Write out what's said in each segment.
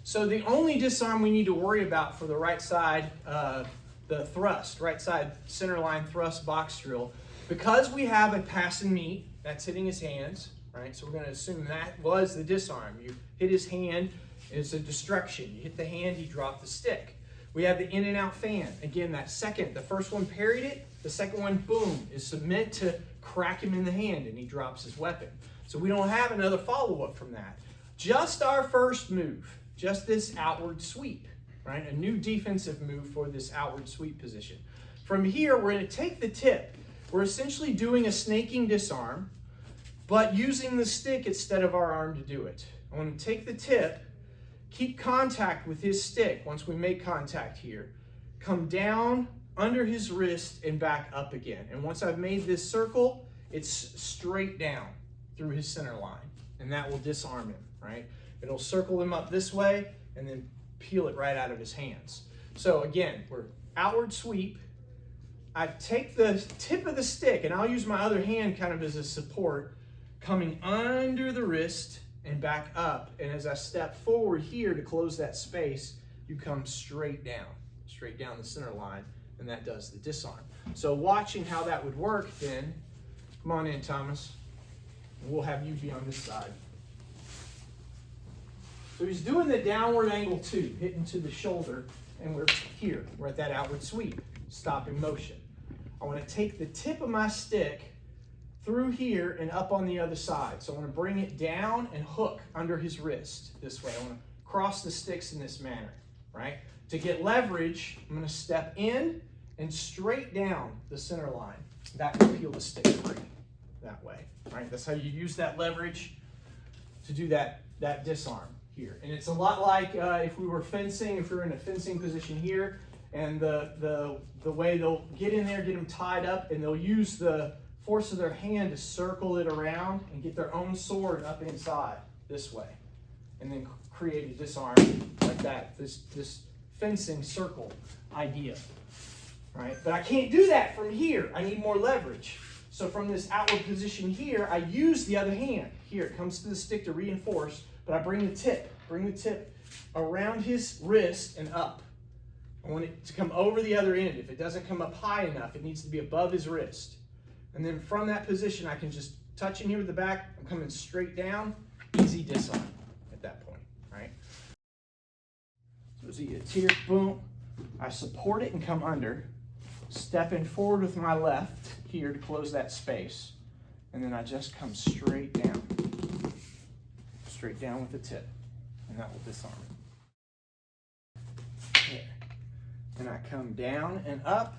So the only disarm we need to worry about for the right side, the thrust, right side center line thrust box drill, because we have a pass and meet that's hitting his hands, right? So we're going to assume that was the disarm. You hit his hand, it's a destruction. You hit the hand, he dropped the stick. We have the in and out fan. Again, that second, the first one parried it, the second one, boom, is meant to crack him in the hand and he drops his weapon. So we don't have another follow-up from that. Just our first move, just this outward sweep, right? A new defensive move for this outward sweep position. From here, we're going to take the tip. We're essentially doing a snaking disarm, but using the stick instead of our arm to do it. I want to take the tip, keep contact with his stick once we make contact here, come down under his wrist and back up again. And once I've made this circle, it's straight down through his center line, and that will disarm him, right? It'll circle him up this way and then peel it right out of his hands. So again, we're outward sweep. I take the tip of the stick, and I'll use my other hand kind of as a support, coming under the wrist and back up. And as I step forward here to close that space, you come straight down the center line, and that does the disarm. So watching how that would work then, come on in, Thomas. We'll have you be on this side. So he's doing the downward angle two, hitting to the shoulder, and we're here. We're at that outward sweep, stopping motion. I want to take the tip of my stick through here and up on the other side. So I want to bring it down and hook under his wrist this way. I want to cross the sticks in this manner, right? To get leverage, I'm going to step in and straight down the center line. That will peel the stick free that way, right? That's how you use that leverage to do that disarm here. And it's a lot like if we were fencing, if we were in a fencing position here, and the way they'll get in there, get them tied up, and they'll use the force of their hand to circle it around and get their own sword up inside this way, and then create a disarm like that, this fencing circle idea, right? But I can't do that from here. I need more leverage. So from this outward position here, I use the other hand. Here, it comes to the stick to reinforce, but I bring the tip around his wrist and up. I want it to come over the other end. If it doesn't come up high enough, it needs to be above his wrist. And then from that position, I can just touch in here with the back. I'm coming straight down, easy disarm at that point, right? So as he gets here, boom, I support it and come under, stepping forward with my left here to close that space. And then I just come straight down with the tip, and that will disarm it. There. And I come down and up,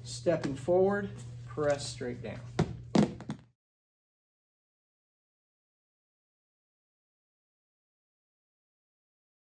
stepping forward, press straight down.